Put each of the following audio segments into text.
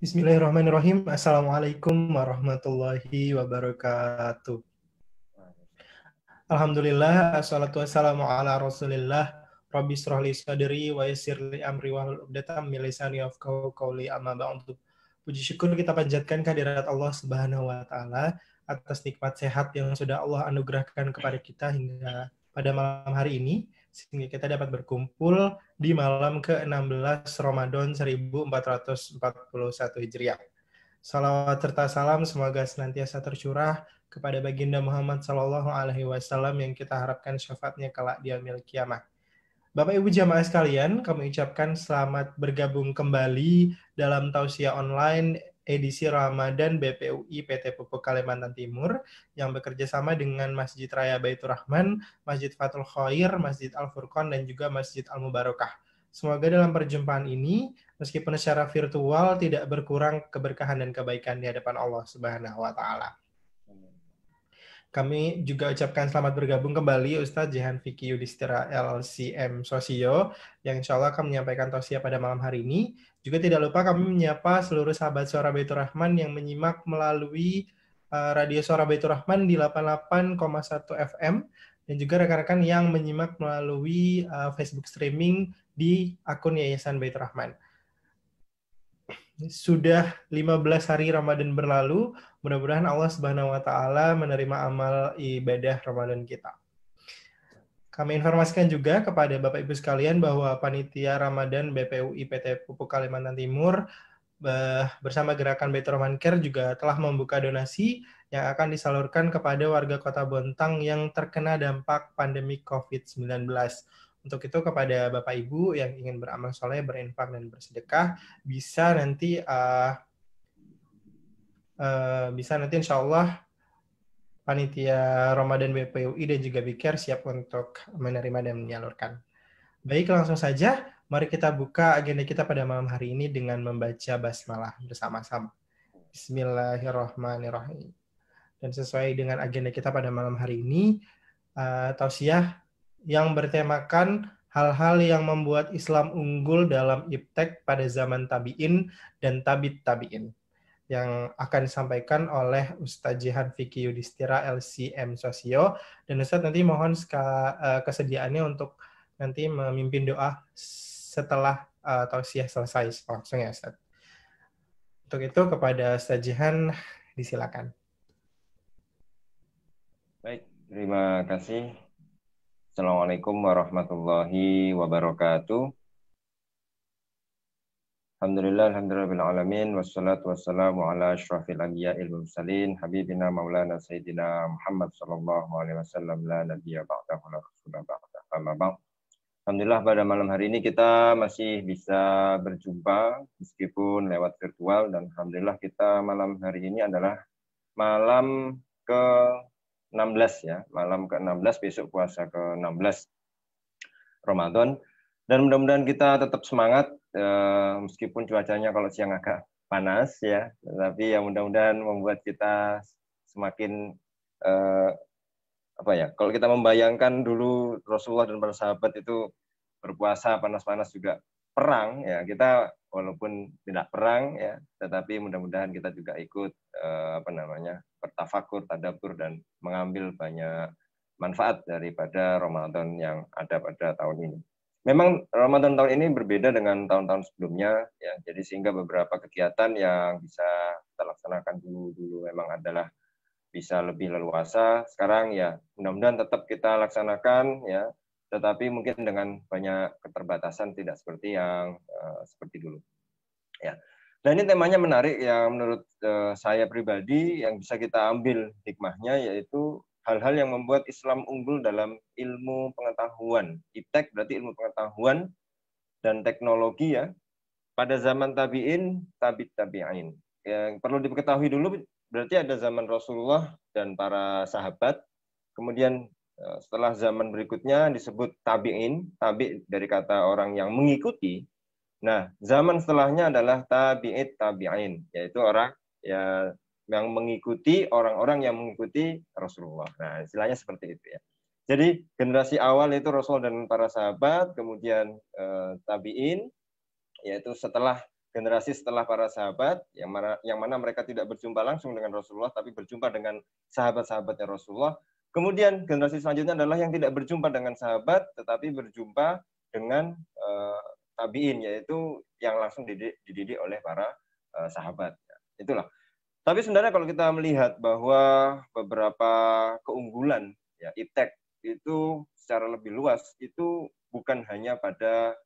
Bismillahirrahmanirrahim. Assalamualaikum warahmatullahi wabarakatuh. Alhamdulillah, assalatu wassalamu ala rasulillah. Rabbi shrahli sadri wa yassirli amri wahlul 'uqdatam min lisani yafqahu qawli, amma ba'du. Puji syukur kita panjatkan kehadirat Allah Subhanahu wa taala atas nikmat sehat yang sudah Allah anugerahkan kepada kita hingga pada malam hari ini, sehingga kita dapat berkumpul di malam ke-16 Ramadan 1441 Hijriah. Salawat serta salam semoga senantiasa tercurah kepada baginda Muhammad Sallallahu Alaihi Wasallam yang kita harapkan syafaatnya kelak di yaumil kiamah. Bapak Ibu jamaah sekalian, kami ucapkan selamat bergabung kembali dalam tausiah online edisi Ramadan BPUI PT Pupuk Kalimantan Timur yang bekerja sama dengan Masjid Raya Baitur Rahman, Masjid Fathul Khair, Masjid Al Furqon, dan juga Masjid Al Mubarakah. Semoga dalam perjumpaan ini, meskipun secara virtual, tidak berkurang keberkahan dan kebaikan di hadapan Allah Subhanahu wa Ta'ala. Kami juga ucapkan selamat bergabung kembali Ustadz Jehan Fikih Yudhistira LCM Sosio yang insya Allah akan menyampaikan tausiah pada malam hari ini. Juga tidak lupa kami menyapa seluruh sahabat Suara Baitur Rahman yang menyimak melalui radio Suara Baitur Rahman di 88,1 FM dan juga rekan-rekan yang menyimak melalui Facebook streaming di akun Yayasan Baitur Rahman. Sudah 15 hari Ramadan berlalu, mudah-mudahan Allah Subhanahu wa taala menerima amal ibadah Ramadan kita. Kami informasikan juga kepada Bapak Ibu sekalian bahwa panitia Ramadan BPUI PT Pupuk Kalimantan Timur bersama Gerakan Baitur Rahman Care juga telah membuka donasi yang akan disalurkan kepada warga Kota Bontang yang terkena dampak pandemi COVID-19. Untuk itu kepada Bapak Ibu yang ingin beramal soleh, berinfak dan bersedekah bisa nanti insya Allah panitia Ramadan BPUI dan juga BICARE siap untuk menerima dan menyalurkan. Baik, langsung saja mari kita buka agenda kita pada malam hari ini dengan membaca basmalah bersama-sama. Bismillahirrahmanirrahim. Dan sesuai dengan agenda kita pada malam hari ini, tausiah yang bertemakan hal-hal yang membuat Islam unggul dalam iptek pada zaman tabi'in dan tabi'in yang akan disampaikan oleh Ustadz Jehan Fikih Yudhistira LCM Sosio. Dan Ustadz nanti mohon kesediaannya untuk nanti memimpin doa setelah tausiah selesai langsung ya Ustadz. Untuk itu kepada Ustadz Jehan disilakan. Baik, terima kasih. Assalamualaikum warahmatullahi wabarakatuh. Alhamdulillahirrahmanirrahim. Wassalatu wassalamu ala asyrafil anbiya'il mursalin habibina maulana sayyidina Muhammad sallallahu alaihi wasallam la nabiyya ba'dahu la rasulullah ba'dahu. Amma ba'd. Alhamdulillah pada malam hari ini kita masih bisa berjumpa meskipun lewat virtual, dan alhamdulillah kita malam hari ini adalah malam ke-16 ya, malam ke-16, besok puasa ke-16 Ramadan. Dan mudah-mudahan kita tetap semangat meskipun cuacanya kalau siang agak panas ya, tapi ya mudah-mudahan membuat kita semakin kalau kita membayangkan dulu Rasulullah dan para sahabat itu berpuasa panas-panas juga perang ya, kita walaupun tidak perang ya, tetapi mudah-mudahan kita juga ikut bertafakur, tadabbur, dan mengambil banyak manfaat daripada Ramadan yang ada pada tahun ini. Memang Ramadan tahun ini berbeda dengan tahun-tahun sebelumnya ya, jadi sehingga beberapa kegiatan yang bisa kita laksanakan dulu memang adalah bisa lebih leluasa. Sekarang ya mudah-mudahan tetap kita laksanakan ya, tetapi mungkin dengan banyak keterbatasan, tidak seperti yang seperti dulu ya. Dan ini temanya menarik yang menurut saya pribadi yang bisa kita ambil hikmahnya, yaitu hal-hal yang membuat Islam unggul dalam ilmu pengetahuan. Iptek berarti ilmu pengetahuan dan teknologi ya, pada zaman tabi'in, tabi'in. Yang perlu diketahui dulu berarti ada zaman Rasulullah dan para sahabat. Kemudian setelah zaman berikutnya disebut tabi'in, tabi' dari kata orang yang mengikuti. Nah, zaman setelahnya adalah tabi'in, yaitu orang yang mengikuti orang-orang yang mengikuti Rasulullah. Nah, istilahnya seperti itu ya. Jadi generasi awal itu Rasul dan para sahabat, kemudian tabi'in, yaitu generasi setelah para sahabat, yang mana mereka tidak berjumpa langsung dengan Rasulullah, tapi berjumpa dengan sahabat-sahabatnya Rasulullah. Kemudian generasi selanjutnya adalah yang tidak berjumpa dengan sahabat, tetapi berjumpa dengan tabi'in, yaitu yang langsung dididik oleh para sahabat. Itulah. Tapi sebenarnya kalau kita melihat bahwa beberapa keunggulan ya iptek itu secara lebih luas itu bukan hanya pada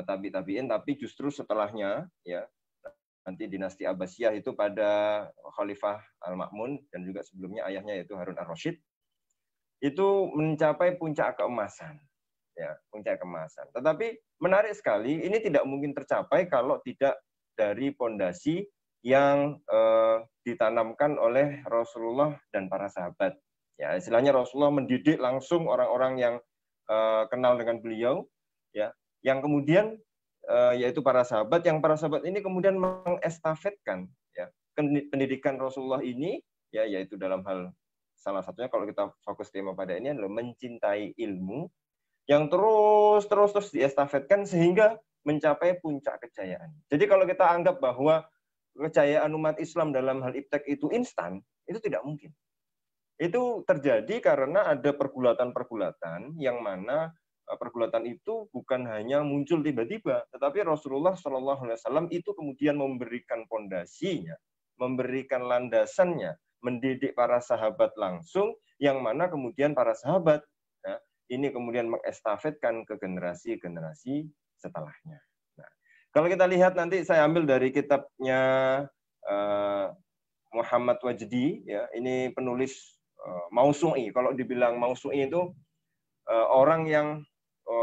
tabi'in, tapi justru setelahnya ya, nanti dinasti Abbasiyah itu pada Khalifah Al-Ma'mun dan juga sebelumnya ayahnya yaitu Harun Ar-Rasyid itu mencapai puncak keemasan. Ya, puncak keemasan. Tetapi menarik sekali, ini tidak mungkin tercapai kalau tidak dari pondasi yang ditanamkan oleh Rasulullah dan para sahabat. Ya, istilahnya Rasulullah mendidik langsung orang-orang yang kenal dengan beliau, ya, yang kemudian yaitu para sahabat, yang para sahabat ini kemudian mengestafetkan ya pendidikan Rasulullah ini, ya, yaitu dalam hal salah satunya kalau kita fokus tema pada ini adalah mencintai ilmu yang terus diestafetkan sehingga mencapai puncak kejayaan. Jadi kalau kita anggap bahwa kejayaan umat Islam dalam hal iptek itu instan, itu tidak mungkin. Itu terjadi karena ada pergulatan-pergulatan yang mana pergulatan itu bukan hanya muncul tiba-tiba, tetapi Rasulullah SAW itu kemudian memberikan pondasinya, memberikan landasannya, mendidik para sahabat langsung, yang mana kemudian para sahabat ya, ini kemudian mengestafetkan ke generasi-generasi setelahnya. Nah, kalau kita lihat nanti saya ambil dari kitabnya Muhammad Wajdi, ya, ini penulis Mausu'i. Kalau dibilang Mausu'i itu orang yang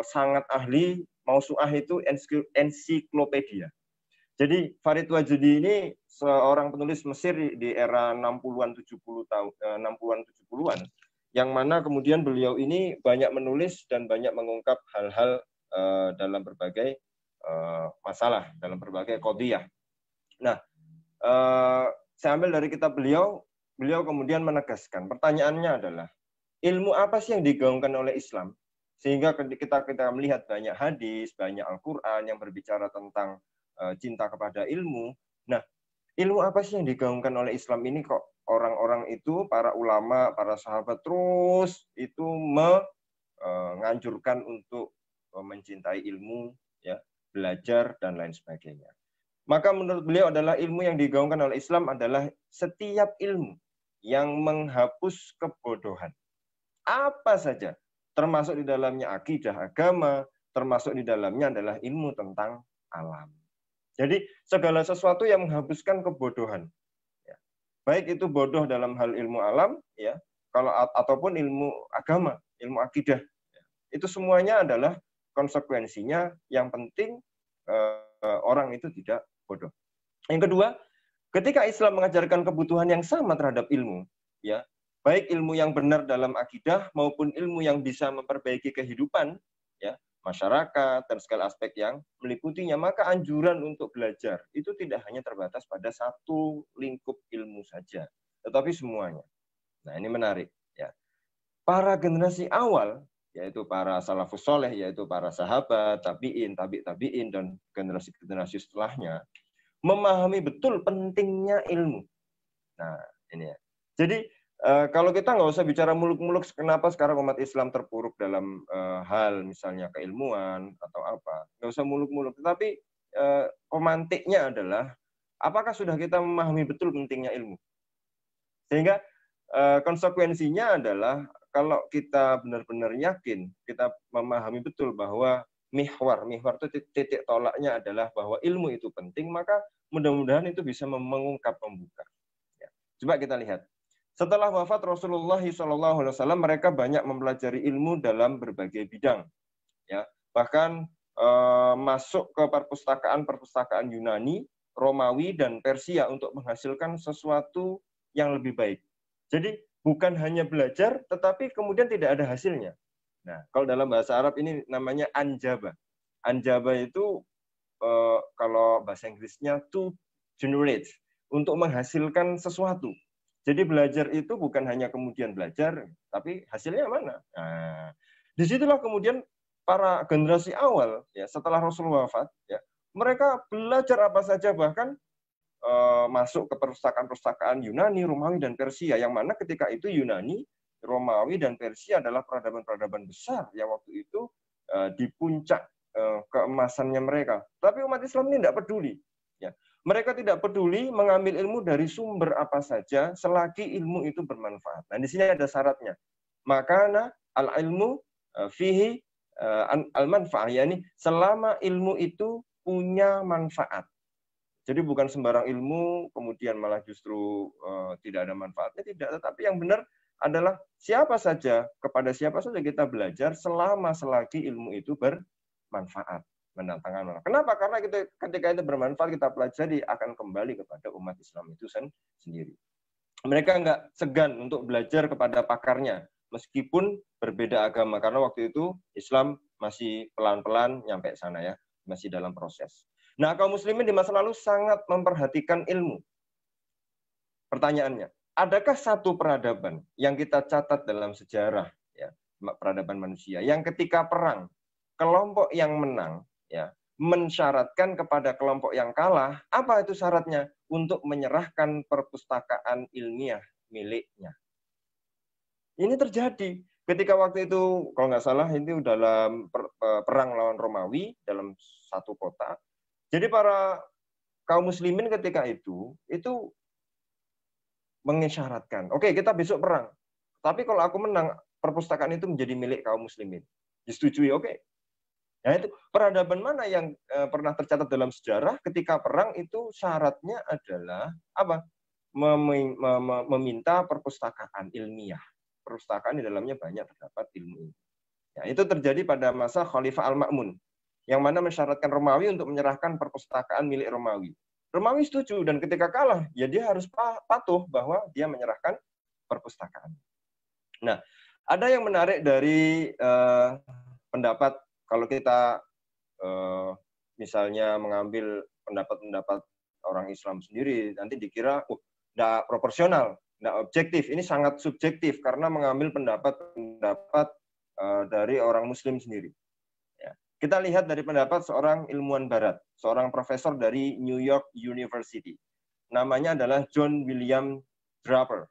sangat ahli, Mausu'ah itu ensiklopedia. Jadi Farid Wajdi ini seorang penulis Mesir di era 60-an 70-an, yang mana kemudian beliau ini banyak menulis dan banyak mengungkap hal-hal dalam berbagai masalah, dalam berbagai qadhiyah. Nah, saya ambil dari kitab beliau kemudian menegaskan, pertanyaannya adalah, ilmu apa sih yang digaungkan oleh Islam? Sehingga kita melihat banyak hadis, banyak Al-Quran yang berbicara tentang cinta kepada ilmu. Nah, ilmu apa sih yang digaungkan oleh Islam ini kok orang-orang itu, para ulama, para sahabat terus itu menganjurkan untuk mencintai ilmu, ya, belajar dan lain sebagainya. Maka menurut beliau adalah ilmu yang digaungkan oleh Islam adalah setiap ilmu yang menghapus kebodohan. Apa saja, termasuk di dalamnya akidah agama, termasuk di dalamnya adalah ilmu tentang alam. Jadi segala sesuatu yang menghapuskan kebodohan, ya, baik itu bodoh dalam hal ilmu alam, ya, ataupun ilmu agama, ilmu akidah, ya, itu semuanya adalah konsekuensinya. Yang penting orang itu tidak bodoh. Yang kedua, ketika Islam mengajarkan kebutuhan yang sama terhadap ilmu, ya, baik ilmu yang benar dalam akidah maupun ilmu yang bisa memperbaiki kehidupan, ya, masyarakat dan segala aspek yang meliputinya, maka anjuran untuk belajar itu tidak hanya terbatas pada satu lingkup ilmu saja, tetapi semuanya. Nah, ini menarik, ya. Para generasi awal, yaitu para salafus soleh, yaitu para sahabat, tabi'in, tabi'in, dan generasi-generasi setelahnya, memahami betul pentingnya ilmu. Nah, ini ya. Jadi kalau kita nggak usah bicara muluk-muluk kenapa sekarang umat Islam terpuruk dalam hal misalnya keilmuan atau apa, nggak usah muluk-muluk. Tetapi pemantiknya adalah apakah sudah kita memahami betul pentingnya ilmu, sehingga konsekuensinya adalah kalau kita benar-benar yakin, kita memahami betul bahwa mihwar itu titik tolaknya adalah bahwa ilmu itu penting, maka mudah-mudahan itu bisa mengungkap, membuka. Ya. Coba kita lihat. Setelah wafat Rasulullah SAW, mereka banyak mempelajari ilmu dalam berbagai bidang. Ya, bahkan masuk ke perpustakaan Yunani, Romawi, dan Persia untuk menghasilkan sesuatu yang lebih baik. Jadi bukan hanya belajar, tetapi kemudian tidak ada hasilnya. Nah, kalau dalam bahasa Arab ini namanya anjaba. Anjaba itu kalau bahasa Inggrisnya to generate, untuk menghasilkan sesuatu. Jadi belajar itu bukan hanya kemudian belajar, tapi hasilnya mana? Nah, disitulah kemudian para generasi awal, ya setelah Rasul wafat, ya mereka belajar apa saja, bahkan masuk ke perpustakaan-perpustakaan Yunani, Romawi, dan Persia, yang mana ketika itu Yunani, Romawi, dan Persia adalah peradaban-peradaban besar yang waktu itu di puncak keemasannya mereka. Tapi umat Islam ini tidak peduli. Ya. Mereka tidak peduli mengambil ilmu dari sumber apa saja selagi ilmu itu bermanfaat. Nah, di sini ada syaratnya. Makana al-ilmu fihi al-manfa'ah, yakni selama ilmu itu punya manfaat. Jadi bukan sembarang ilmu kemudian malah justru tidak ada manfaatnya, tidak. Tetapi yang benar adalah siapa saja, kepada siapa saja kita belajar selagi ilmu itu bermanfaat, mendatangkan manfaat. Kenapa? Karena ketika itu bermanfaat, kita pelajari akan kembali kepada umat Islam itu sendiri. Mereka nggak segan untuk belajar kepada pakarnya, meskipun berbeda agama. Karena waktu itu Islam masih pelan-pelan nyampe sana, ya, masih dalam proses. Nah, kaum muslimin di masa lalu sangat memperhatikan ilmu. Pertanyaannya, adakah satu peradaban yang kita catat dalam sejarah, ya, peradaban manusia, yang ketika perang, kelompok yang menang, ya, mensyaratkan kepada kelompok yang kalah, apa itu syaratnya? Untuk menyerahkan perpustakaan ilmiah miliknya. Ini terjadi ketika waktu itu, kalau nggak salah, itu dalam perang lawan Romawi dalam satu kota. Jadi para kaum muslimin ketika itu mengisyaratkan, oke, kita besok perang, tapi kalau aku menang, perpustakaan itu menjadi milik kaum muslimin. Disetujui, oke. Nah, itu peradaban mana yang pernah tercatat dalam sejarah ketika perang itu syaratnya adalah apa? Meminta perpustakaan ilmiah. Perpustakaan di dalamnya banyak terdapat ilmu. Ya, itu terjadi pada masa Khalifah Al-Ma'mun, yang mana mensyaratkan Romawi untuk menyerahkan perpustakaan milik Romawi. Romawi setuju, dan ketika kalah, ya dia harus patuh bahwa dia menyerahkan perpustakaan. Nah, ada yang menarik dari pendapat, kalau kita misalnya mengambil pendapat-pendapat orang Islam sendiri, nanti dikira tidak proporsional, tidak objektif. Ini sangat subjektif karena mengambil pendapat-pendapat dari orang Muslim sendiri. Kita lihat dari pendapat seorang ilmuwan barat, seorang profesor dari New York University. Namanya adalah John William Draper.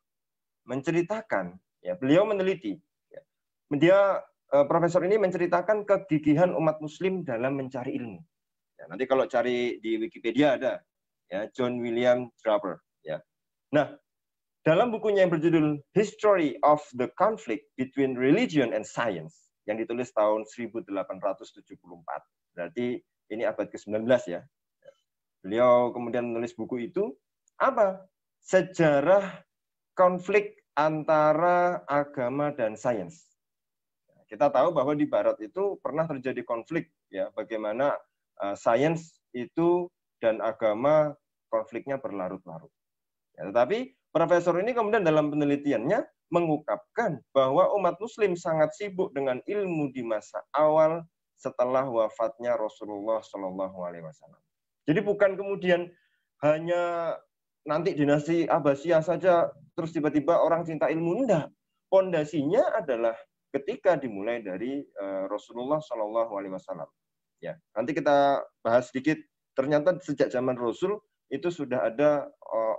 Menceritakan, ya, beliau meneliti. Ya, dia profesor ini menceritakan kegigihan umat muslim dalam mencari ilmu. Ya, nanti kalau cari di Wikipedia ada, ya, John William Draper. Ya. Nah, dalam bukunya yang berjudul History of the Conflict Between Religion and Science, yang ditulis tahun 1874. Berarti ini abad ke-19, ya. Beliau kemudian menulis buku itu, apa? Sejarah konflik antara agama dan sains. Kita tahu bahwa di barat itu pernah terjadi konflik, ya, bagaimana sains itu dan agama konfliknya berlarut-larut. Ya, tetapi profesor ini kemudian dalam penelitiannya mengungkapkan bahwa umat muslim sangat sibuk dengan ilmu di masa awal setelah wafatnya Rasulullah SAW. Jadi bukan kemudian hanya nanti dinasti Abbasiyah saja terus tiba-tiba orang cinta ilmu, enggak. Pondasinya adalah ketika dimulai dari Rasulullah SAW. Ya, nanti kita bahas sedikit. Ternyata sejak zaman Rasul itu sudah ada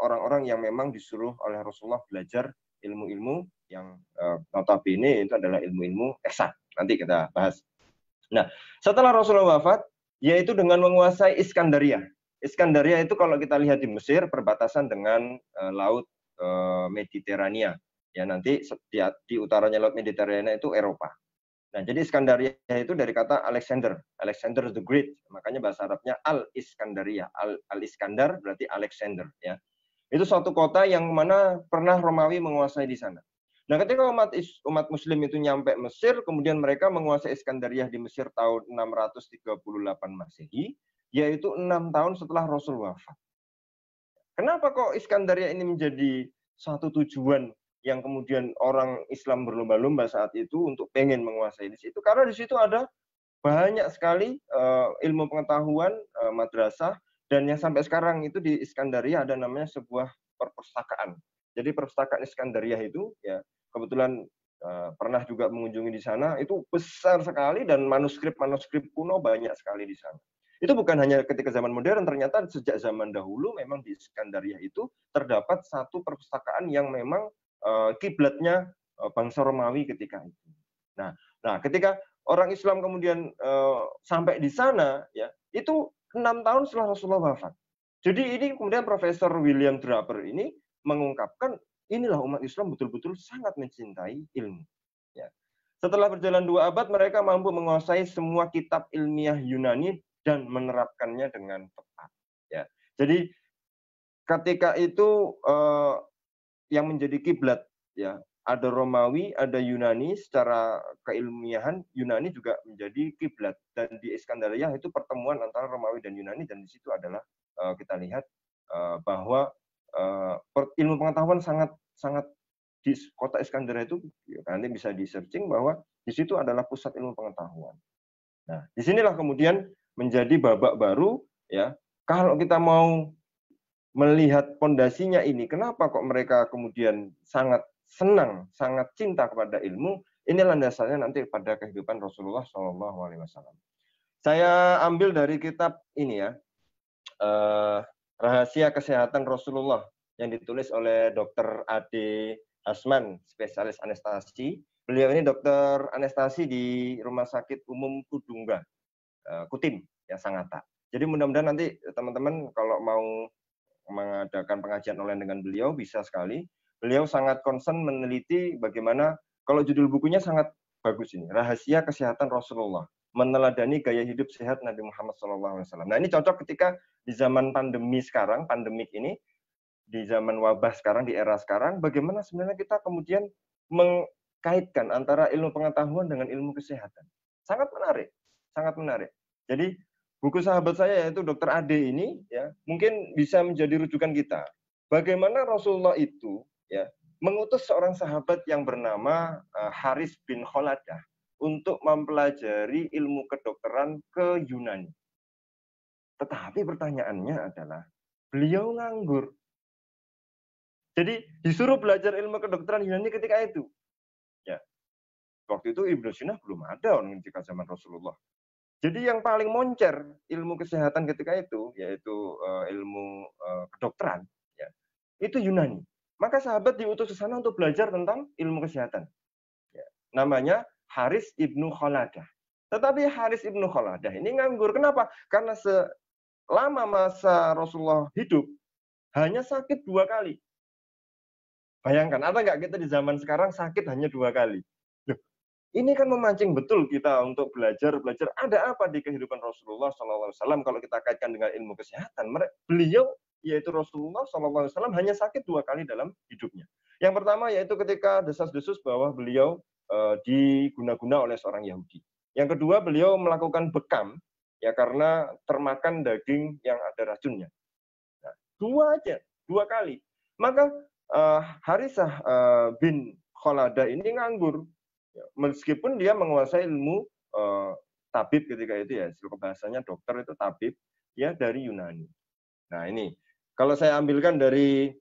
orang-orang yang memang disuruh oleh Rasulullah belajar ilmu-ilmu yang notabene itu adalah ilmu-ilmu eksak. Nanti kita bahas. Nah, setelah Rasulullah wafat, yaitu dengan menguasai Iskandaria. Iskandaria itu kalau kita lihat di Mesir, perbatasan dengan Laut Mediterania. Ya, nanti di utaranya Laut Mediterania itu Eropa. Nah, jadi Iskandaria itu dari kata Alexander the Great. Makanya bahasa Arabnya Al-Iskandaria. Al-Iskandar berarti Alexander, ya. Itu suatu kota yang mana pernah Romawi menguasai di sana. Nah, ketika umat muslim itu nyampe Mesir, kemudian mereka menguasai Iskandaria di Mesir tahun 638 Masehi, yaitu 6 tahun setelah Rasul wafat. Kenapa kok Iskandaria ini menjadi satu tujuan yang kemudian orang Islam berlomba-lomba saat itu untuk pengen menguasai di situ? Karena di situ ada banyak sekali ilmu pengetahuan, madrasah, dan yang sampai sekarang itu di Iskandaria ada namanya sebuah perpustakaan. Jadi perpustakaan Iskandariah itu ya kebetulan pernah juga mengunjungi di sana, itu besar sekali dan manuskrip-manuskrip kuno banyak sekali di sana. Itu bukan hanya ketika zaman modern, ternyata sejak zaman dahulu memang di Iskandariah itu terdapat satu perpustakaan yang memang kiblatnya bangsa Romawi ketika itu. Nah, ketika orang Islam kemudian sampai di sana, ya itu 6 tahun setelah Rasulullah wafat. Jadi ini kemudian Profesor William Draper ini mengungkapkan inilah umat Islam betul-betul sangat mencintai ilmu. Ya. Setelah berjalan 2 abad, mereka mampu menguasai semua kitab ilmiah Yunani dan menerapkannya dengan tepat. Ya. Jadi ketika itu yang menjadi kiblat, ya ada Romawi, ada Yunani. Secara keilmiahan Yunani juga menjadi kiblat, dan di Iskandariah itu pertemuan antara Romawi dan Yunani, dan di situ adalah kita lihat bahwa ilmu pengetahuan sangat di kota Iskandariah itu, nanti bisa di searching bahwa di situ adalah pusat ilmu pengetahuan. Nah, disinilah kemudian menjadi babak baru, ya kalau kita mau melihat pondasinya ini, kenapa kok mereka kemudian sangat senang, sangat cinta kepada ilmu, ini landasannya nanti pada kehidupan Rasulullah SAW. Saya ambil dari kitab ini ya, Rahasia Kesehatan Rasulullah, yang ditulis oleh Dr. Ade Hasman, spesialis anestesi. Beliau ini dokter anestesi di Rumah Sakit Umum Kudungga, Kutim, ya Sangatta. Jadi mudah-mudahan nanti teman-teman kalau mau mengadakan pengajian online dengan beliau, bisa sekali. Beliau sangat concern meneliti bagaimana, kalau judul bukunya sangat bagus ini, Rahasia Kesehatan Rasulullah, meneladani gaya hidup sehat Nabi Muhammad SAW. Nah, ini cocok ketika di zaman pandemi sekarang, pandemik ini, di zaman wabah sekarang, di era sekarang, bagaimana sebenarnya kita kemudian mengkaitkan antara ilmu pengetahuan dengan ilmu kesehatan. Sangat menarik, sangat menarik. Jadi buku sahabat saya yaitu Dr. Ade ini, ya mungkin bisa menjadi rujukan kita. Bagaimana Rasulullah itu, ya mengutus seorang sahabat yang bernama Haris bin Kholadah untuk mempelajari ilmu kedokteran ke Yunani. Tetapi pertanyaannya adalah, beliau nganggur. Jadi disuruh belajar ilmu kedokteran Yunani ketika itu. Ya, waktu itu Ibnu Sina belum ada ketika zaman Rasulullah. Jadi yang paling moncer ilmu kesehatan ketika itu, yaitu ilmu kedokteran, ya, itu Yunani. Maka sahabat diutus ke sana untuk belajar tentang ilmu kesehatan. Ya, namanya Haris ibnu Kholadah. Tetapi Haris ibnu Kholadah ini nganggur. Kenapa? Karena selama masa Rasulullah hidup, hanya sakit 2 kali. Bayangkan, ada nggak kita di zaman sekarang sakit hanya 2 kali? Loh, ini kan memancing betul kita untuk belajar ada apa di kehidupan Rasulullah SAW kalau kita kaitkan dengan ilmu kesehatan. Beliau, yaitu Rasulullah SAW, hanya sakit 2 kali dalam hidupnya. Yang pertama yaitu ketika desas-desus bahwa beliau diguna-guna oleh seorang Yahudi. Yang kedua, beliau melakukan bekam, ya karena termakan daging yang ada racunnya. Nah, 2 kali. Maka Harisah bin Kholadah ini nganggur. Meskipun dia menguasai ilmu tabib ketika itu, ya bahasanya dokter itu tabib, ya dari Yunani. Nah ini kalau saya ambilkan dari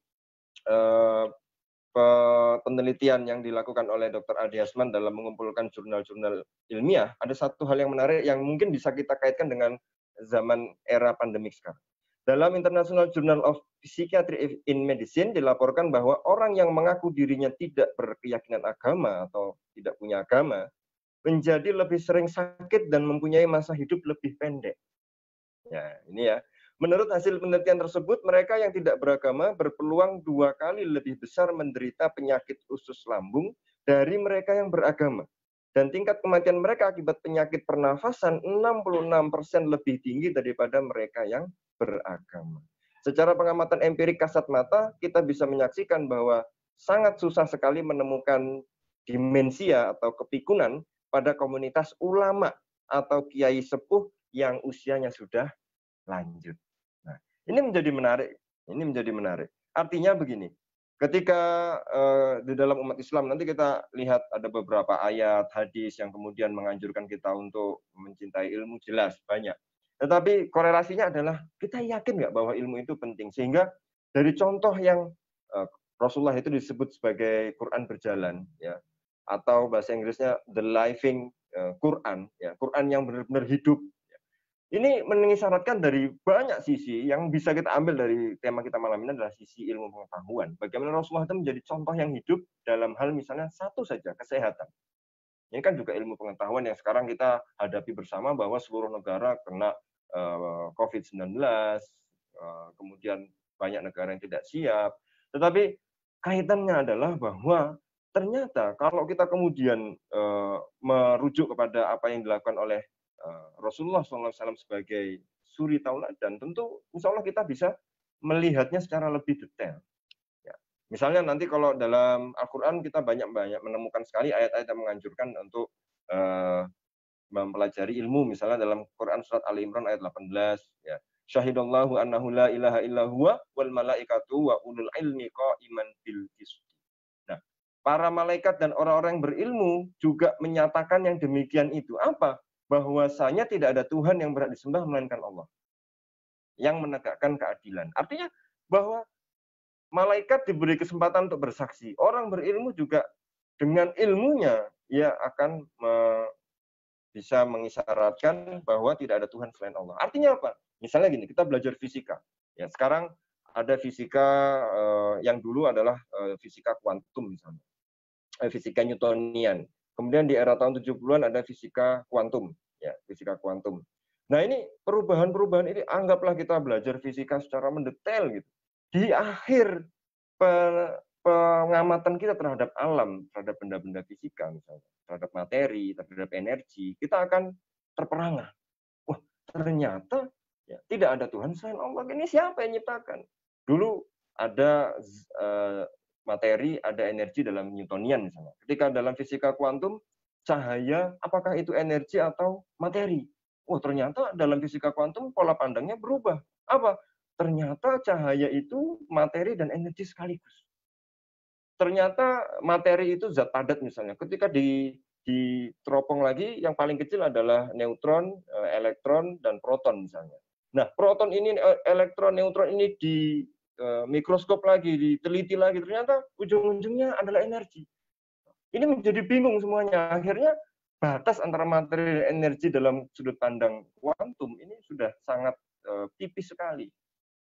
penelitian yang dilakukan oleh Dr. Ade Hasman dalam mengumpulkan jurnal-jurnal ilmiah, ada satu hal yang menarik yang mungkin bisa kita kaitkan dengan zaman era pandemik sekarang. Dalam International Journal of Psychiatry in Medicine dilaporkan bahwa orang yang mengaku dirinya tidak berkeyakinan agama atau tidak punya agama menjadi lebih sering sakit dan mempunyai masa hidup lebih pendek. Ya, ini ya. Menurut hasil penelitian tersebut, mereka yang tidak beragama berpeluang 2 kali lebih besar menderita penyakit usus lambung dari mereka yang beragama. Dan tingkat kematian mereka akibat penyakit pernafasan 66% lebih tinggi daripada mereka yang beragama. Secara pengamatan empirik kasat mata, kita bisa menyaksikan bahwa sangat susah sekali menemukan demensia atau kepikunan pada komunitas ulama atau kiai sepuh yang usianya sudah lanjut. Nah, ini menjadi menarik. Ini menjadi menarik. Artinya begini, ketika di dalam umat Islam, nanti kita lihat ada beberapa ayat, hadis yang kemudian menganjurkan kita untuk mencintai ilmu, jelas, banyak. Tetapi korelasinya adalah, kita yakin nggak bahwa ilmu itu penting? Sehingga dari contoh yang Rasulullah itu disebut sebagai Quran berjalan, ya, atau bahasa Inggrisnya the living Quran, ya, Quran yang benar-benar hidup. Ini mengisyaratkan dari banyak sisi yang bisa kita ambil dari tema kita malam ini adalah sisi ilmu pengetahuan. Bagaimana Rasulullah itu menjadi contoh yang hidup dalam hal misalnya satu saja, kesehatan. Ini kan juga ilmu pengetahuan yang sekarang kita hadapi bersama bahwa seluruh negara kena COVID-19, kemudian banyak negara yang tidak siap. Tetapi kaitannya adalah bahwa ternyata kalau kita kemudian merujuk kepada apa yang dilakukan oleh Rasulullah SAW sebagai suri tauladan, tentu insya Allah kita bisa melihatnya secara lebih detail. Ya. Misalnya nanti kalau dalam Al-Quran kita banyak menemukan sekali ayat-ayat yang menganjurkan untuk mempelajari ilmu, misalnya dalam Quran surat Ali Imran ayat 18, ya. Syahidallahu annahu la ilaha illa huwa wal malaikatu wa ulul ilmi qa'iman bil qist. Nah, para malaikat dan orang-orang yang berilmu juga menyatakan yang demikian itu. Apa? Bahwasanya tidak ada Tuhan yang berhak disembah melainkan Allah yang menegakkan keadilan. Artinya bahwa malaikat diberi kesempatan untuk bersaksi. Orang berilmu juga dengan ilmunya ia akan bisa mengisyaratkan bahwa tidak ada Tuhan selain Allah. Artinya apa? Misalnya gini, kita belajar fisika. Ya, sekarang ada fisika yang dulu adalah fisika kuantum misalnya. Fisika Newtonian. Kemudian di era tahun 70-an ada fisika kuantum, ya, fisika kuantum. Nah, ini perubahan-perubahan ini anggaplah kita belajar fisika secara mendetail gitu. Di akhir pengamatan kita terhadap alam, terhadap benda-benda fisika misalnya, terhadap materi, terhadap energi, kita akan terperangah. Wah, ternyata ya, tidak ada Tuhan selain Allah. Ini siapa yang menciptakan? Dulu ada materi, ada energi dalam Newtonian misalnya. Ketika dalam fisika kuantum, cahaya apakah itu energi atau materi? Wah, ternyata dalam fisika kuantum pola pandangnya berubah. Apa? Ternyata cahaya itu materi dan energi sekaligus. Ternyata materi itu zat padat misalnya. Ketika diteropong lagi, yang paling kecil adalah neutron, elektron, dan proton misalnya. Nah, proton ini, elektron, neutron ini di mikroskop lagi, diteliti lagi, ternyata ujung-ujungnya adalah energi. Ini menjadi bingung semuanya. Akhirnya batas antara materi dan energi dalam sudut pandang kuantum ini sudah sangat tipis sekali.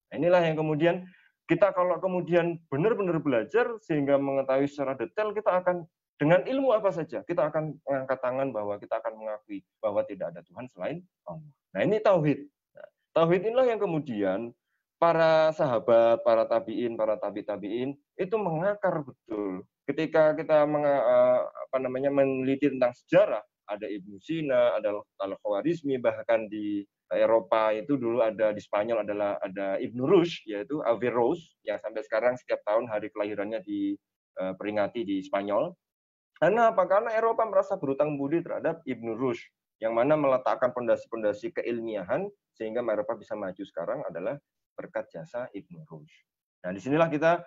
Nah, inilah yang kemudian kita kalau kemudian benar-benar belajar sehingga mengetahui secara detail, kita akan dengan ilmu apa saja, kita akan mengangkat tangan bahwa kita akan mengakui bahwa tidak ada Tuhan selain Allah. Nah, ini tauhid. Nah, tauhid inilah yang kemudian para sahabat, para tabiin, para tabiin itu mengakar betul. Ketika kita meneliti tentang sejarah, ada Ibnu Sina, ada Al-Khwarizmi, bahkan di Eropa itu dulu ada di Spanyol ada Ibnu Rushd, yaitu Averroes, yang sampai sekarang setiap tahun hari kelahirannya diperingati di Spanyol. Karena apa? Karena Eropa merasa berutang budi terhadap Ibnu Rushd, yang mana meletakkan pondasi-pondasi keilmiahan sehingga Eropa bisa maju sekarang adalah berkat jasa Ibnu Rushd. Nah, disinilah kita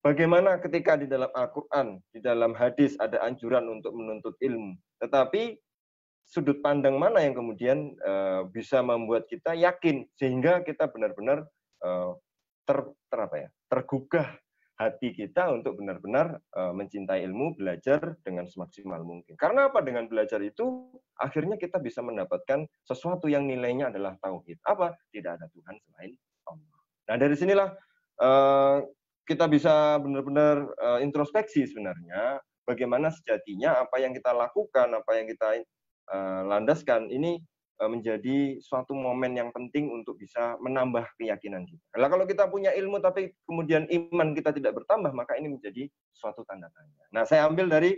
bagaimana ketika di dalam Al-Quran, di dalam hadis ada anjuran untuk menuntut ilmu, tetapi sudut pandang mana yang kemudian bisa membuat kita yakin sehingga kita benar-benar tergugah hati kita untuk benar-benar mencintai ilmu, belajar dengan semaksimal mungkin. Karena apa? Dengan belajar itu akhirnya kita bisa mendapatkan sesuatu yang nilainya adalah tauhid. Apa? Tidak ada Tuhan selain Allah. Nah, dari sinilah kita bisa benar-benar introspeksi sebenarnya bagaimana sejatinya apa yang kita lakukan, apa yang kita landaskan ini menjadi suatu momen yang penting untuk bisa menambah keyakinan kita. Nah, kalau kita punya ilmu tapi kemudian iman kita tidak bertambah, maka ini menjadi suatu tanda tanya. Nah, saya ambil dari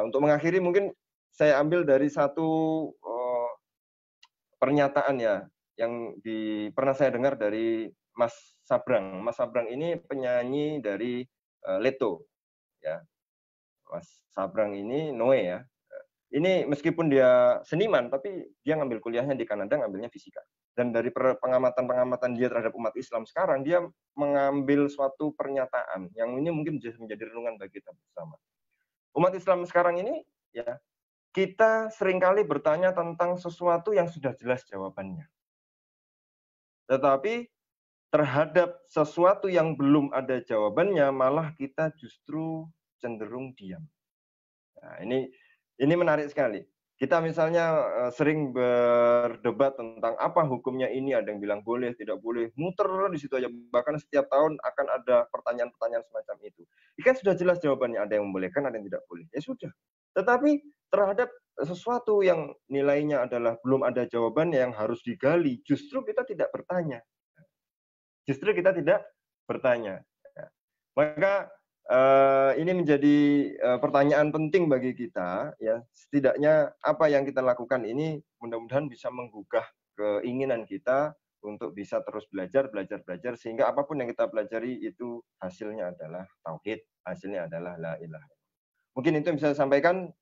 untuk mengakhiri mungkin saya ambil dari satu pernyataan ya yang pernah saya dengar dari Mas Sabrang. Mas Sabrang ini penyanyi dari Leto, ya. Mas Sabrang ini Noe ya. Ini meskipun dia seniman, tapi dia ngambil kuliahnya di Kanada, ngambilnya fisika. Dan dari pengamatan-pengamatan dia terhadap umat Islam sekarang, dia mengambil suatu pernyataan yang ini mungkin menjadi renungan bagi kita bersama. Umat Islam sekarang ini, ya, kita seringkali bertanya tentang sesuatu yang sudah jelas jawabannya. Tetapi terhadap sesuatu yang belum ada jawabannya, malah kita justru cenderung diam. Nah, ini menarik sekali. Kita misalnya sering berdebat tentang apa hukumnya ini, ada yang bilang boleh, tidak boleh, muter di situ aja. Bahkan setiap tahun akan ada pertanyaan-pertanyaan semacam itu. Ini kan sudah jelas jawabannya, ada yang membolehkan, ada yang tidak boleh. Ya sudah. Tetapi terhadap sesuatu yang nilainya adalah belum ada jawabannya yang harus digali, justru kita tidak bertanya. Justru kita tidak bertanya. Maka ini menjadi pertanyaan penting bagi kita, ya. Setidaknya apa yang kita lakukan ini mudah-mudahan bisa menggugah keinginan kita untuk bisa terus belajar, sehingga apapun yang kita pelajari itu hasilnya adalah tauhid, hasilnya adalah la ilaha. Mungkin itu yang bisa saya sampaikan.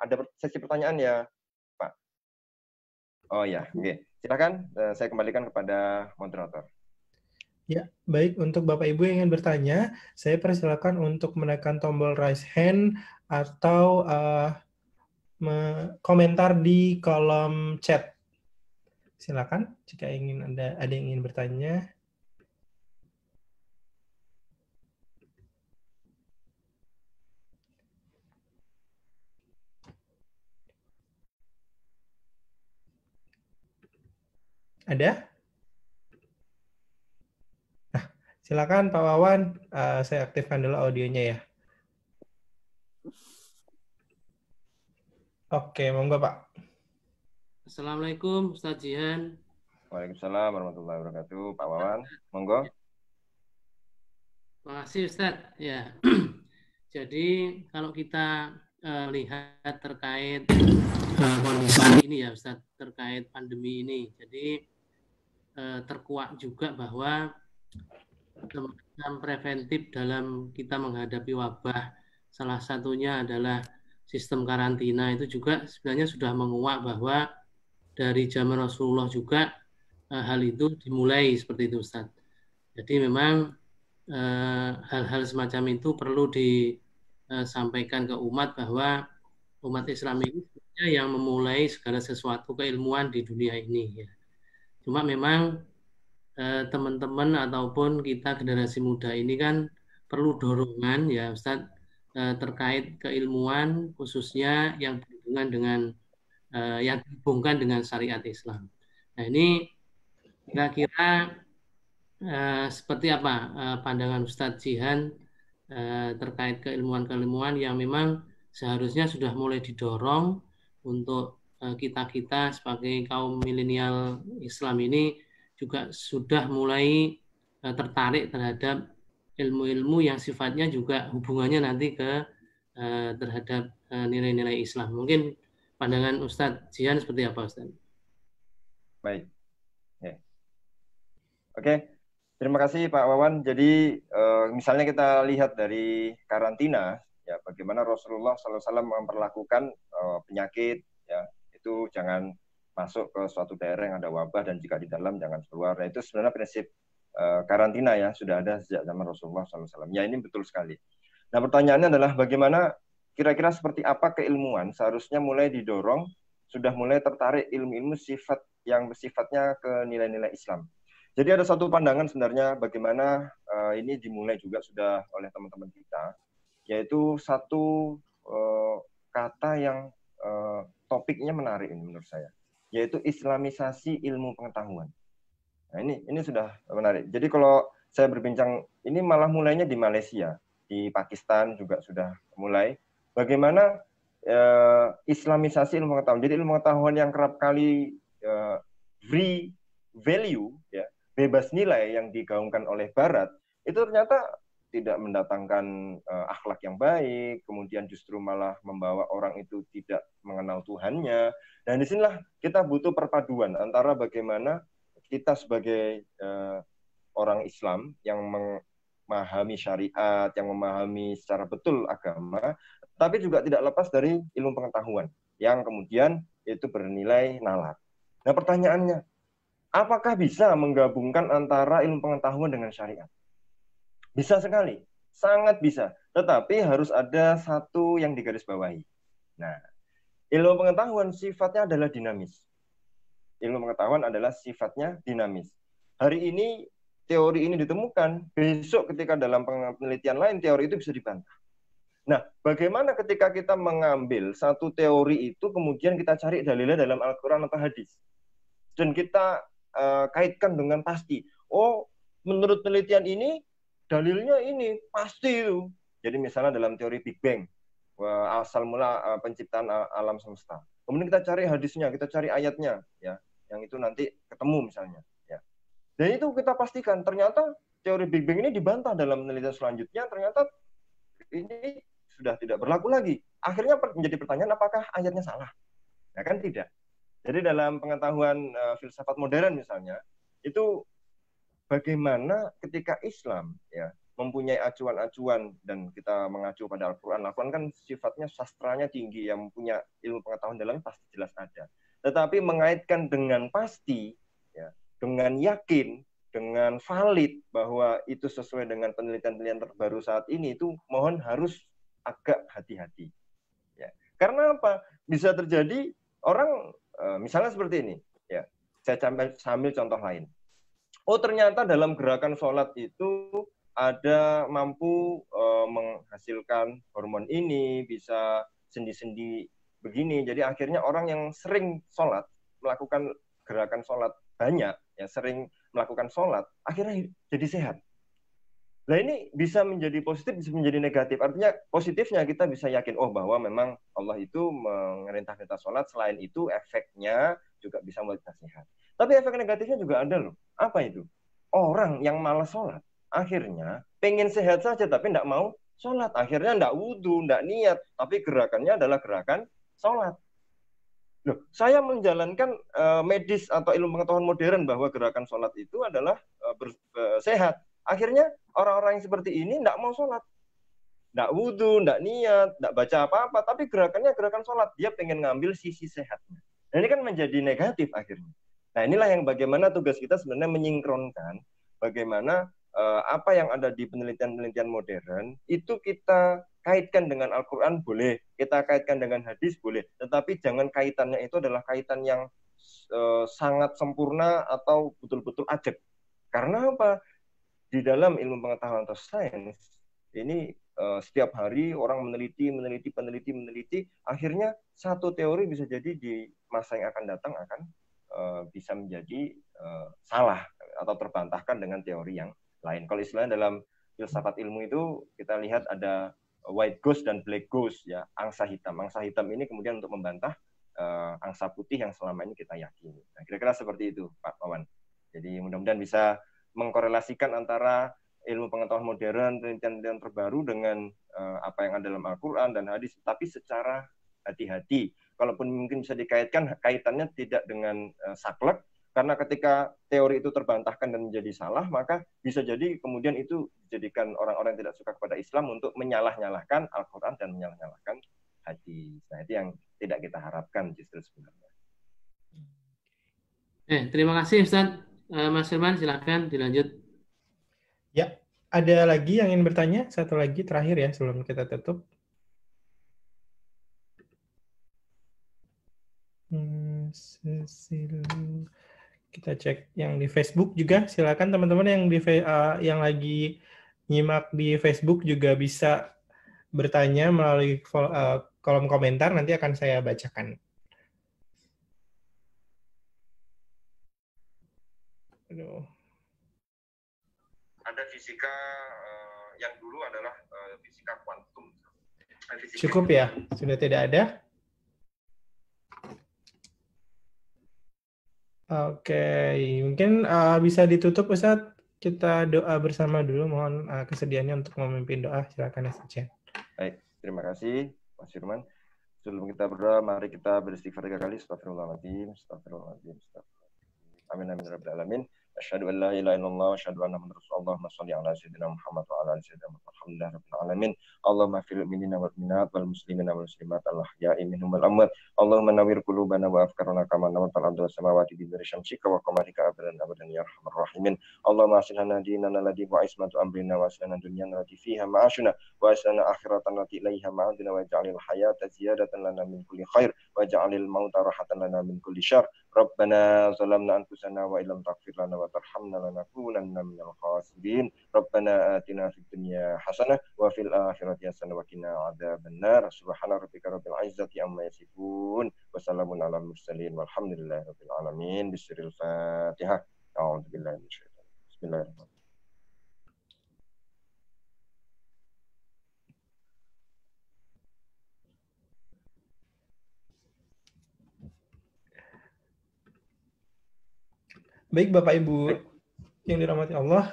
Ada sesi pertanyaan ya, Pak? Oh ya, oke. Silakan saya kembalikan kepada moderator. Ya, baik. Untuk Bapak Ibu yang ingin bertanya, saya persilakan untuk menekan tombol raise hand atau komentar di kolom chat. Silakan jika ada yang ingin bertanya. Ada? Nah, silakan Pak Wawan, saya aktifkan dulu audionya ya. Oke, monggo Pak. Assalamualaikum Ustaz Jihan. Waalaikumsalam warahmatullahi wabarakatuh. Pak Wawan, monggo. Terima kasih Ustaz. Ya, jadi kalau kita lihat terkait kondisi ini ya Ustaz, terkait pandemi ini, jadi terkuak juga bahwa tindakan preventif dalam kita menghadapi wabah, salah satunya adalah sistem karantina, itu juga sebenarnya sudah menguak bahwa dari zaman Rasulullah juga hal itu dimulai seperti itu Ustaz. Jadi memang hal-hal semacam itu perlu disampaikan ke umat bahwa umat Islam ini sebenarnya yang memulai segala sesuatu keilmuan di dunia ini. Ya. Cuma memang teman-teman ataupun kita generasi muda ini kan perlu dorongan ya Ustaz terkait keilmuan khususnya yang berhubungan dengan yang dihubungkan dengan syariat Islam. Nah ini kira-kira seperti apa pandangan Ustadz Jihan terkait keilmuan-keilmuan yang memang seharusnya sudah mulai didorong untuk kita-kita sebagai kaum milenial Islam ini juga sudah mulai tertarik terhadap ilmu-ilmu yang sifatnya juga hubungannya nanti ke terhadap nilai-nilai Islam. Mungkin pandangan Ustadz Jihan seperti apa Ustadz? Baik. Ya. Oke. Terima kasih Pak Wawan. Jadi misalnya kita lihat dari karantina, ya bagaimana Rasulullah SAW memperlakukan penyakit, ya itu jangan masuk ke suatu daerah yang ada wabah dan jika di dalam jangan keluar. Nah, itu sebenarnya prinsip karantina ya sudah ada sejak zaman Rasulullah SAW. Ya ini betul sekali. Nah pertanyaannya adalah bagaimana kira-kira seperti apa keilmuan seharusnya mulai didorong, sudah mulai tertarik ilmu-ilmu sifat yang bersifatnya ke nilai-nilai Islam. Jadi ada satu pandangan sebenarnya bagaimana ini dimulai juga sudah oleh teman-teman kita, yaitu satu kata yang topiknya menarik ini menurut saya, yaitu Islamisasi ilmu pengetahuan. Nah ini sudah menarik. Jadi kalau saya berbincang, ini malah mulainya di Malaysia, di Pakistan juga sudah mulai. Bagaimana Islamisasi ilmu pengetahuan. Jadi ilmu pengetahuan yang kerap kali free value, ya, bebas nilai yang digaungkan oleh Barat, itu ternyata tidak mendatangkan akhlak yang baik, kemudian justru malah membawa orang itu tidak mengenal Tuhannya. Dan disinilah kita butuh perpaduan antara bagaimana kita sebagai orang Islam yang memahami syariat, yang memahami secara betul agama, tapi juga tidak lepas dari ilmu pengetahuan yang kemudian itu bernilai nalar. Nah pertanyaannya, apakah bisa menggabungkan antara ilmu pengetahuan dengan syariat? Bisa sekali, sangat bisa. Tetapi harus ada satu yang digarisbawahi. Nah, ilmu pengetahuan sifatnya adalah dinamis. Ilmu pengetahuan adalah sifatnya dinamis. hari ini teori ini ditemukan, besok ketika dalam penelitian lain teori itu bisa dibantah. Nah, bagaimana ketika kita mengambil satu teori itu kemudian kita cari dalilnya dalam Al-Quran atau hadis dan kita kaitkan dengan pasti. Oh, menurut penelitian ini dalilnya ini pasti itu. Jadi misalnya dalam teori Big Bang, asal mula penciptaan alam semesta. Kemudian kita cari hadisnya, kita cari ayatnya, ya, yang itu nanti ketemu misalnya. Ya. Dan itu kita pastikan ternyata teori Big Bang ini dibantah dalam penelitian selanjutnya. Ternyata ini sudah tidak berlaku lagi. Akhirnya menjadi pertanyaan apakah ayatnya salah? Ya kan tidak. Jadi dalam pengetahuan filsafat modern misalnya, itu bagaimana ketika Islam ya mempunyai acuan-acuan dan kita mengacu pada Al-Quran. Al-Quran kan sifatnya sastranya tinggi, yang punya ilmu pengetahuan dalamnya pasti jelas ada. Tetapi mengaitkan dengan pasti, ya, dengan yakin, dengan valid bahwa itu sesuai dengan penelitian-penelitian terbaru saat ini, itu mohon harus agak hati-hati. Ya. Karena apa? Bisa terjadi orang, misalnya seperti ini. Ya, saya sambil contoh lain. Oh, ternyata dalam gerakan sholat itu ada mampu menghasilkan hormon ini, bisa sendi-sendi begini. Jadi akhirnya orang yang sering sholat, melakukan gerakan sholat banyak, ya sering melakukan sholat, akhirnya jadi sehat. Nah ini bisa menjadi positif, bisa menjadi negatif. Artinya positifnya kita bisa yakin, oh bahwa memang Allah itu memerintah kita sholat, selain itu efeknya juga bisa membuat kita sehat. Tapi efek negatifnya juga ada loh. Apa itu? Orang yang malas sholat, akhirnya pengen sehat saja tapi tidak mau sholat. Akhirnya tidak wudhu, tidak niat, tapi gerakannya adalah gerakan sholat. Loh, saya menjalankan medis atau ilmu pengetahuan modern bahwa gerakan sholat itu adalah sehat. Akhirnya orang-orang yang seperti ini tidak mau sholat. Tidak wudhu, tidak niat, tidak baca apa-apa, tapi gerakannya gerakan sholat. Dia pengen ngambil sisi sehatnya. Nah, ini kan menjadi negatif akhirnya. Nah inilah yang bagaimana tugas kita sebenarnya menyinkronkan bagaimana apa yang ada di penelitian-penelitian modern itu kita kaitkan dengan Al-Quran boleh, kita kaitkan dengan hadis boleh, tetapi jangan kaitannya itu adalah kaitan yang sangat sempurna atau betul-betul ajak. Karena apa? Di dalam ilmu pengetahuan atau sains ini setiap hari orang meneliti, akhirnya satu teori bisa jadi di masa yang akan datang akan bisa menjadi salah atau terbantahkan dengan teori yang lain. Kalau istilahnya dalam filsafat ilmu itu kita lihat ada white ghost dan black ghost, ya, angsa hitam. Angsa hitam ini kemudian untuk membantah angsa putih yang selama ini kita yakini. Nah, kira-kira seperti itu, Pak Wawan. Jadi mudah-mudahan bisa mengkorelasikan antara ilmu pengetahuan modern, penelitian terbaru dengan apa yang ada dalam Al-Quran dan hadis, tapi secara hati-hati. Kalaupun mungkin bisa dikaitkan, kaitannya tidak dengan saklek, karena ketika teori itu terbantahkan dan menjadi salah, maka bisa jadi kemudian itu dijadikan orang-orang yang tidak suka kepada Islam untuk menyalah-nyalahkan Al-Quran dan menyalah-nyalahkan hadis. Nah, itu yang tidak kita harapkan justru sebenarnya. Terima kasih Ustaz. Mas Firman, silakan dilanjut. Ya, ada lagi yang ingin bertanya? Satu lagi terakhir ya sebelum kita tutup. Kita cek yang di Facebook juga. Silakan teman-teman yang lagi nyimak di Facebook juga bisa bertanya melalui kolom komentar. Nanti akan saya bacakan. Aduh. Ada fisika yang dulu adalah fisika kuantum. Cukup ya? Sudah tidak ada? Oke, mungkin bisa ditutup Ustadz. Kita doa bersama dulu. Mohon kesediaannya untuk memimpin doa. Silakan Ustadz. Baik, terima kasih Mas Firman. Sebelum kita berdoa, mari kita beristighfar 3 kali. Astagfirullahaladzim, astagfirullahaladzim, astagfirullahaladzim. Amin, amin, rabbil alamin. Asyhadu an la ilaha illallah wa asyhadu anna muhammadar rasulullah. Shalli ala sayyidina Muhammad wa ala ali sayyidina Muhammad. Alhamdulillah rabbil alamin. Allahumma fil mu'minina wal mu'minat wal muslimina wal muslimat al ahya'i minhum wal amwat. Allahumma nawwir qulubana wa afkarana kama nawwartal arda was samawati bi nuri syamsika wa qamarika abadan abadan ya arhamar rahimin. Allahumma aslihna dinana alladhi wa ismatu amrina wa aslihna dunyana allati fiha ma'ashuna wa aslihna akhiratana allati ilaiha ma'adina wa ja'alil hayata ziyadatan lana min kulli khair wa ja'alil mauta rahatan lana min kulli syarr Rabbana zalamna anfusana wa illam taghfir lana wa tarhamna lanakunanna minal khasirin. Rabbana atina fid dunya hasanah wa fil akhirati hasanah wa qina adzabannar. Subhana rabbika rabbil izzati amma yasifun wa salamun alal mursalin walhamdulillahi rabbil alamin. Bismillahil Fatihah. A'udzubillahi minasyaitonir rajim. Bismillahirrahmanirrahim. Baik Bapak Ibu yang dirahmati Allah,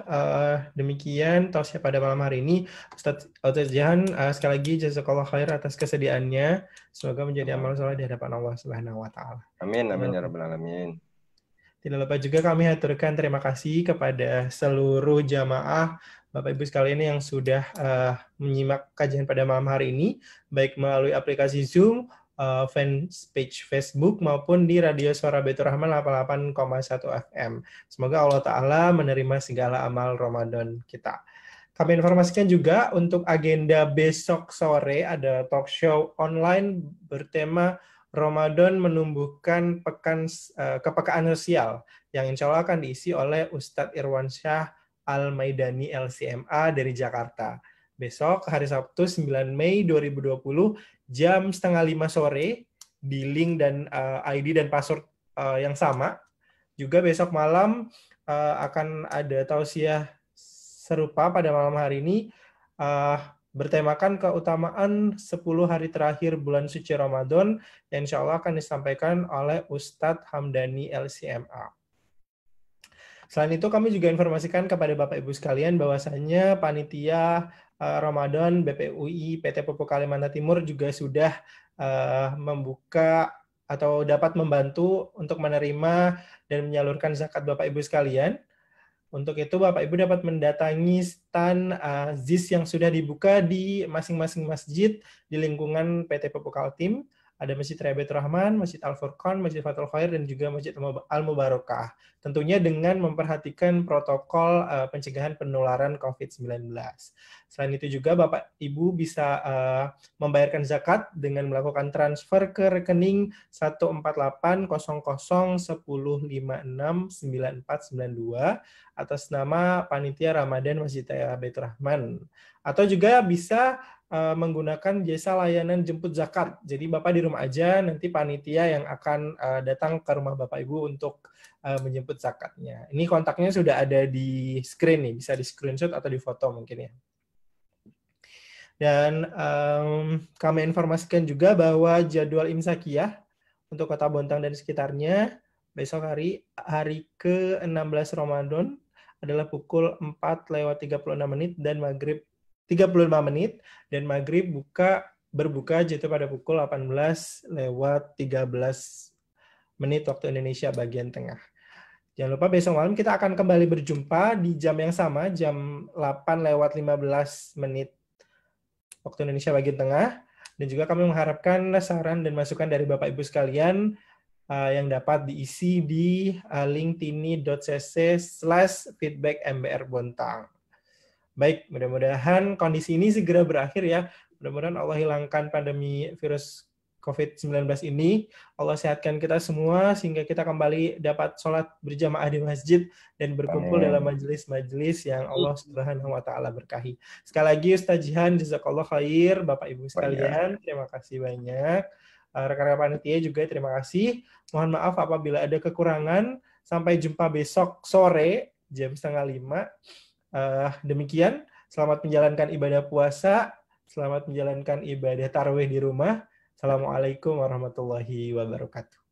demikian tausiah pada malam hari ini. Ustaz Jihan, sekali lagi jazakallah khair atas kesediaannya. Semoga menjadi amal soleh di hadapan Allah Subhanahu wa taala. Amin amin ya rabbal alamin. Tidak lupa juga kami haturkan terima kasih kepada seluruh jamaah Bapak Ibu sekalian yang sudah menyimak kajian pada malam hari ini, baik melalui aplikasi Zoom, fanpage Facebook maupun di Radio Suara Baitur Rahman 88,1 FM. Semoga Allah Ta'ala menerima segala amal Ramadan kita. Kami informasikan juga untuk agenda besok sore ada talk show online bertema Ramadan menumbuhkan kepekaan sosial yang insya Allah akan diisi oleh Ustadz Irwansyah Al-Maidani LCMA dari Jakarta. Besok hari Sabtu 9 Mei 2020 jam 4:30 sore di link dan ID dan password yang sama. Juga besok malam akan ada tausiah serupa pada malam hari ini bertemakan keutamaan 10 hari terakhir bulan suci Ramadan yang insya Allah akan disampaikan oleh Ustadz Hamdani LCMA. Selain itu kami juga informasikan kepada Bapak Ibu sekalian bahwasannya panitia Ramadan BPUI PT Pupuk Kalimantan Timur juga sudah membuka atau dapat membantu untuk menerima dan menyalurkan zakat Bapak Ibu sekalian. Untuk itu Bapak Ibu dapat mendatangi stand ZIS yang sudah dibuka di masing-masing masjid di lingkungan PT Pupuk Kaltim. Ada Masjid Raya Baitur Rahman, Masjid Al-Furqan, Masjid Fathul Khair, dan juga Masjid Al-Mubarakah. Tentunya dengan memperhatikan protokol pencegahan penularan COVID-19. Selain itu juga Bapak Ibu bisa membayarkan zakat dengan melakukan transfer ke rekening 1480010569492 atas nama Panitia Ramadan Masjid Raya Baitur Rahman. Atau juga bisa menggunakan jasa layanan jemput zakat. Jadi Bapak di rumah aja, nanti panitia yang akan datang ke rumah Bapak Ibu untuk menjemput zakatnya. Ini kontaknya sudah ada di screen nih, bisa di screenshot atau di foto mungkin ya. Dan kami informasikan juga bahwa jadwal imsakiyah untuk Kota Bontang dan sekitarnya besok hari ke-16 Ramadan adalah pukul 4:36 dan maghrib 35 menit, dan maghrib berbuka jatuh pada pukul 18:13 waktu Indonesia bagian tengah. Jangan lupa besok malam kita akan kembali berjumpa di jam yang sama, jam 8:15 waktu Indonesia bagian tengah. Dan juga kami mengharapkan saran dan masukan dari Bapak Ibu sekalian yang dapat diisi di link tini.cc/feedback-mbr-bontang. Baik, mudah-mudahan kondisi ini segera berakhir ya. Mudah-mudahan Allah hilangkan pandemi virus COVID-19 ini. Allah sehatkan kita semua sehingga kita kembali dapat sholat berjamaah di masjid dan berkumpul dalam majelis-majelis yang Allah Subhanahu wa taala berkahi. Sekali lagi Ustaz Jihan, jazakallah khair. Bapak Ibu sekalian, terima kasih banyak. Rekan-rekan panitia juga terima kasih. Mohon maaf apabila ada kekurangan. Sampai jumpa besok sore jam 4:30. Demikian, selamat menjalankan ibadah puasa, selamat menjalankan ibadah tarawih di rumah. Assalamualaikum warahmatullahi wabarakatuh.